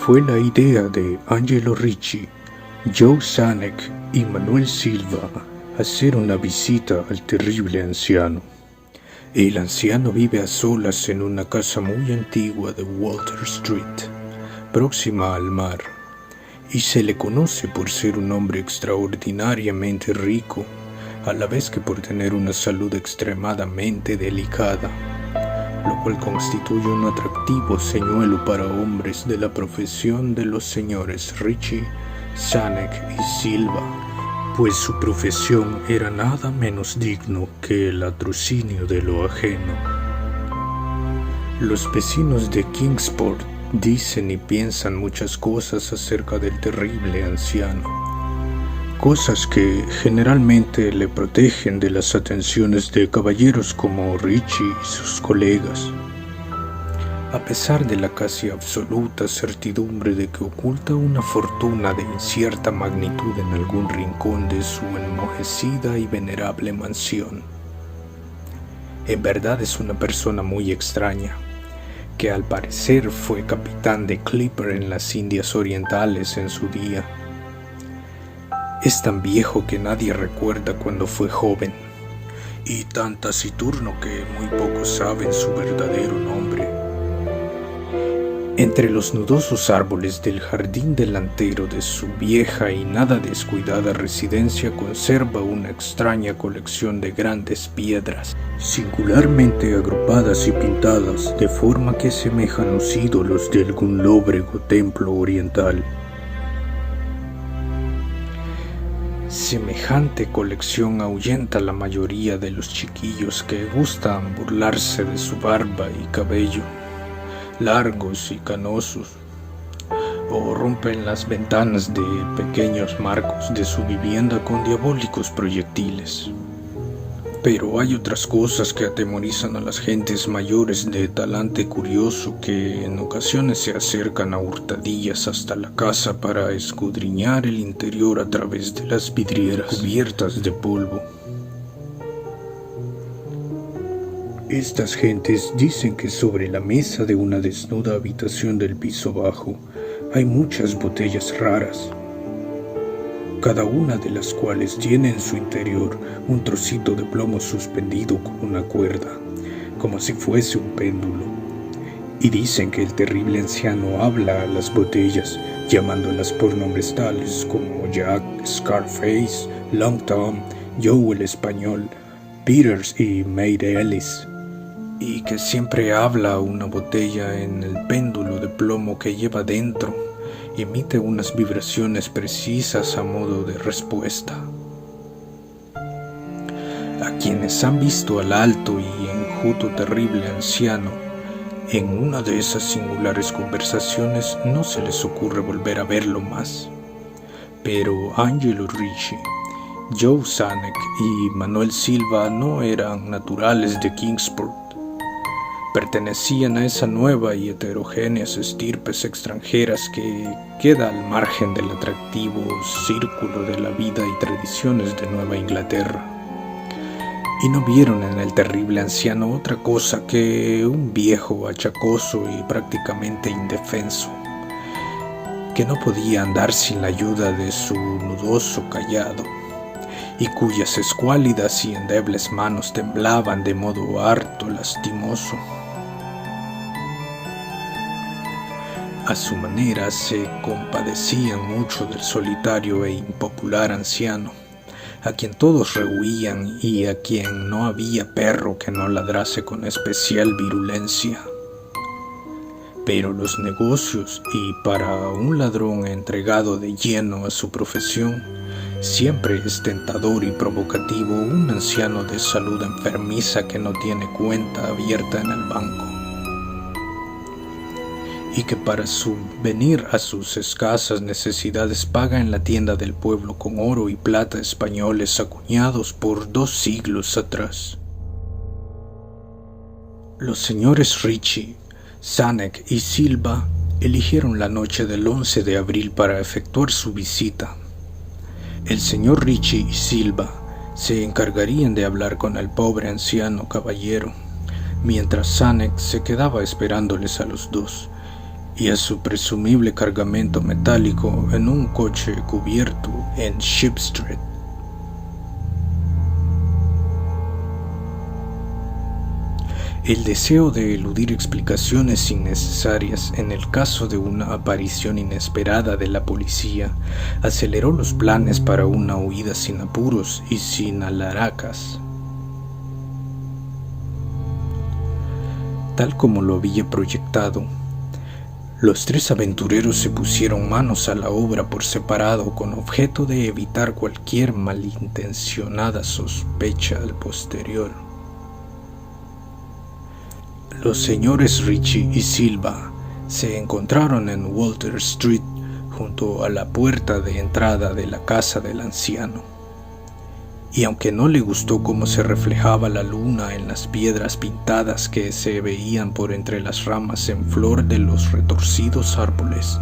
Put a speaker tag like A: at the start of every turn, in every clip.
A: fue la idea de Angelo Ricci, Joe Zanuck y Manuel Silva hacer una visita al terrible anciano. El anciano vive a solas en una casa muy antigua de Walter Street, próxima al mar, y se le conoce por ser un hombre extraordinariamente rico, a la vez que por tener una salud extremadamente delicada, lo cual constituye un atractivo señuelo para hombres de la profesión de los señores Ricci, Zanuck y Silva, pues su profesión era nada menos digno que el latrocinio de lo ajeno. Los vecinos de Kingsport dicen y piensan muchas cosas acerca del terrible anciano, cosas que generalmente le protegen de las atenciones de caballeros como Ricci y sus colegas, a pesar de la casi absoluta certidumbre de que oculta una fortuna de incierta magnitud en algún rincón de su enmojecida y venerable mansión. En verdad es una persona muy extraña, que al parecer fue capitán de Clipper en las Indias Orientales en su día. Es tan viejo que nadie recuerda cuando fue joven, y tan taciturno que muy pocos saben su verdadero nombre. Entre los nudosos árboles del jardín delantero de su vieja y nada descuidada residencia conserva una extraña colección de grandes piedras, singularmente agrupadas y pintadas de forma que semejan los ídolos de algún lóbrego templo oriental. Semejante colección ahuyenta a la mayoría de los chiquillos que gustan burlarse de su barba y cabello, largos y canosos, o rompen las ventanas de pequeños marcos de su vivienda con diabólicos proyectiles. Pero hay otras cosas que atemorizan a las gentes mayores de talante curioso que en ocasiones se acercan a hurtadillas hasta la casa para escudriñar el interior a través de las vidrieras cubiertas de polvo. Estas gentes dicen que sobre la mesa de una desnuda habitación del piso bajo hay muchas botellas raras, cada una de las cuales tiene en su interior un trocito de plomo suspendido con una cuerda, como si fuese un péndulo. Y dicen que el terrible anciano habla a las botellas, llamándolas por nombres tales como Jack, Scarface, Long Tom, Joe el Español, Peters y Mate Ellis, y que siempre habla una botella en el péndulo de plomo que lleva dentro y emite unas vibraciones precisas a modo de respuesta. A quienes han visto al alto y enjuto terrible anciano en una de esas singulares conversaciones no se les ocurre volver a verlo más. Pero Angelo Ricci, Joe Zanuck y Manuel Silva no eran naturales de Kingsport. Pertenecían a esa nueva y heterogéneas estirpes extranjeras que queda al margen del atractivo círculo de la vida y tradiciones de Nueva Inglaterra, y no vieron en el terrible anciano otra cosa que un viejo achacoso y prácticamente indefenso, que no podía andar sin la ayuda de su nudoso cayado, y cuyas escuálidas y endebles manos temblaban de modo harto lastimoso. A su manera se compadecían mucho del solitario e impopular anciano, a quien todos rehuían y a quien no había perro que no ladrase con especial virulencia. Pero los negocios, y para un ladrón entregado de lleno a su profesión, siempre es tentador y provocativo un anciano de salud enfermiza que no tiene cuenta abierta en el banco, y que para subvenir a sus escasas necesidades paga en la tienda del pueblo con oro y plata españoles acuñados por 2 siglos atrás. Los señores Ricci, Zanuck y Silva eligieron la noche del 11 de abril para efectuar su visita. El señor Ricci y Silva se encargarían de hablar con el pobre anciano caballero, mientras Zanuck se quedaba esperándoles a los dos, y a su presumible cargamento metálico en un coche cubierto en Ship Street. El deseo de eludir explicaciones innecesarias en el caso de una aparición inesperada de la policía aceleró los planes para una huida sin apuros y sin alaracas. Tal como lo había proyectado, los tres aventureros se pusieron manos a la obra por separado con objeto de evitar cualquier malintencionada sospecha al posterior. Los señores Ritchie y Silva se encontraron en Walter Street junto a la puerta de entrada de la casa del anciano, y aunque no le gustó cómo se reflejaba la luna en las piedras pintadas que se veían por entre las ramas en flor de los retorcidos árboles,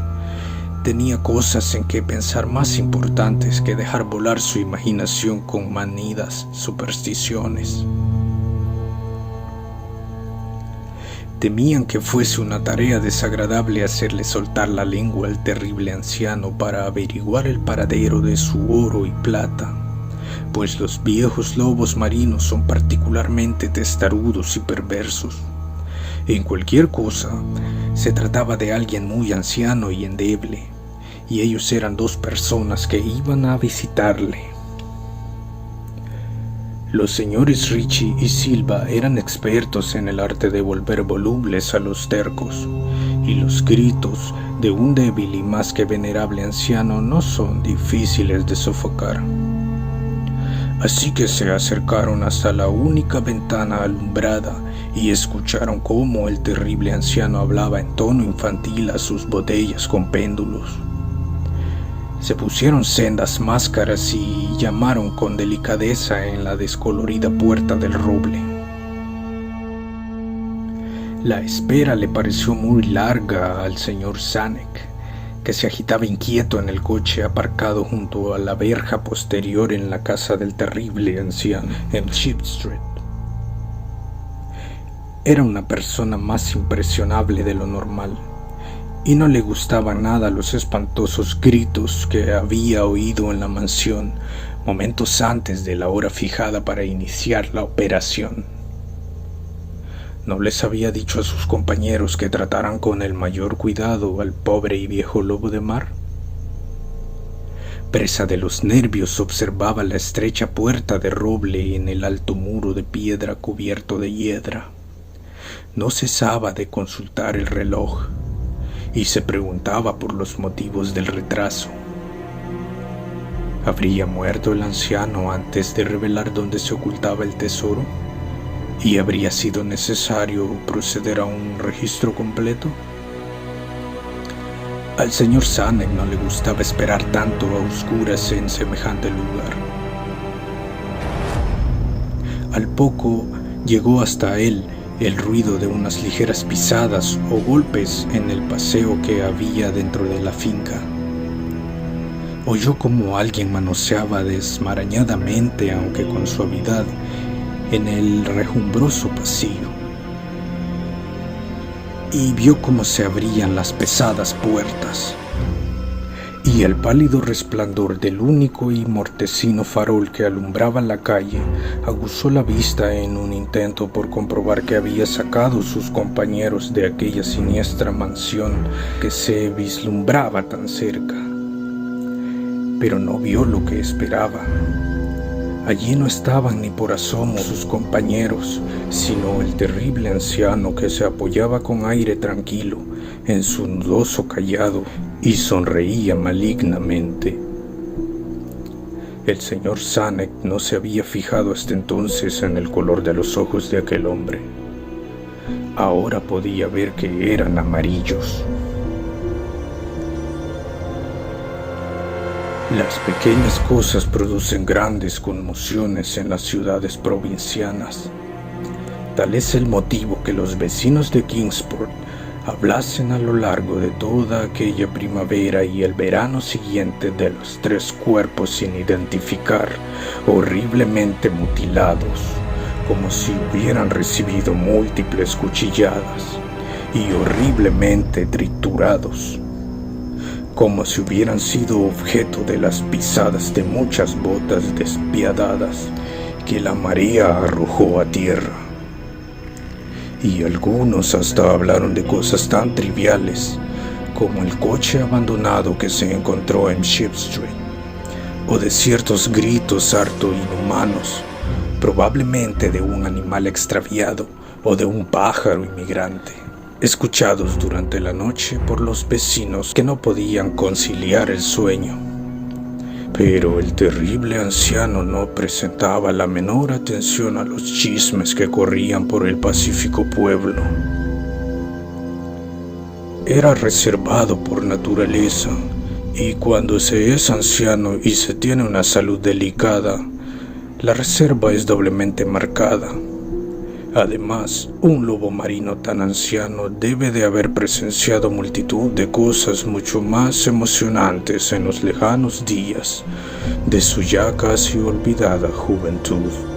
A: tenía cosas en que pensar más importantes que dejar volar su imaginación con manidas supersticiones. Temían que fuese una tarea desagradable hacerle soltar la lengua al terrible anciano para averiguar el paradero de su oro y plata, pues los viejos lobos marinos son particularmente testarudos y perversos. En cualquier cosa, se trataba de alguien muy anciano y endeble, y ellos eran dos personas que iban a visitarle. Los señores Ritchie y Silva eran expertos en el arte de volver volubles a los tercos, y los gritos de un débil y más que venerable anciano no son difíciles de sofocar. Así que se acercaron hasta la única ventana alumbrada y escucharon cómo el terrible anciano hablaba en tono infantil a sus botellas con péndulos. Se pusieron sendas máscaras y llamaron con delicadeza en la descolorida puerta del roble. La espera le pareció muy larga al señor Zanuck, que se agitaba inquieto en el coche aparcado junto a la verja posterior en la casa del terrible anciano en Ship Street. Era una persona más impresionable de lo normal, y no le gustaban nada los espantosos gritos que había oído en la mansión momentos antes de la hora fijada para iniciar la operación. ¿No les había dicho a sus compañeros que trataran con el mayor cuidado al pobre y viejo lobo de mar? Presa de los nervios, observaba la estrecha puerta de roble en el alto muro de piedra cubierto de hiedra. No cesaba de consultar el reloj y se preguntaba por los motivos del retraso. ¿Habría muerto el anciano antes de revelar dónde se ocultaba el tesoro? ¿Y habría sido necesario proceder a un registro completo? Al señor Zanuck no le gustaba esperar tanto a oscuras en semejante lugar. Al poco llegó hasta él el ruido de unas ligeras pisadas o golpes en el paseo que había dentro de la finca. Oyó como alguien manoseaba desmarañadamente, aunque con suavidad, en el rejumbroso pasillo, y vio cómo se abrían las pesadas puertas, y el pálido resplandor del único y mortecino farol que alumbraba la calle aguzó la vista en un intento por comprobar que había sacado sus compañeros de aquella siniestra mansión que se vislumbraba tan cerca. Pero no vio lo que esperaba. Allí no estaban ni por asomo sus compañeros, sino el terrible anciano que se apoyaba con aire tranquilo en su nudoso cayado y sonreía malignamente. El señor Zanuck no se había fijado hasta entonces en el color de los ojos de aquel hombre. Ahora podía ver que eran amarillos. Las pequeñas cosas producen grandes conmociones en las ciudades provincianas. Tal es el motivo que los vecinos de Kingsport hablasen a lo largo de toda aquella primavera y el verano siguiente de los tres cuerpos sin identificar, horriblemente mutilados, como si hubieran recibido múltiples cuchilladas, y horriblemente triturados, como si hubieran sido objeto de las pisadas de muchas botas despiadadas que la marea arrojó a tierra. Y algunos hasta hablaron de cosas tan triviales como el coche abandonado que se encontró en Ship Street, o de ciertos gritos harto inhumanos, probablemente de un animal extraviado o de un pájaro inmigrante, escuchados durante la noche por los vecinos que no podían conciliar el sueño. Pero el terrible anciano no presentaba la menor atención a los chismes que corrían por el pacífico pueblo. Era reservado por naturaleza, y cuando se es anciano y se tiene una salud delicada, la reserva es doblemente marcada. Además, un lobo marino tan anciano debe de haber presenciado multitud de cosas mucho más emocionantes en los lejanos días de su ya casi olvidada juventud.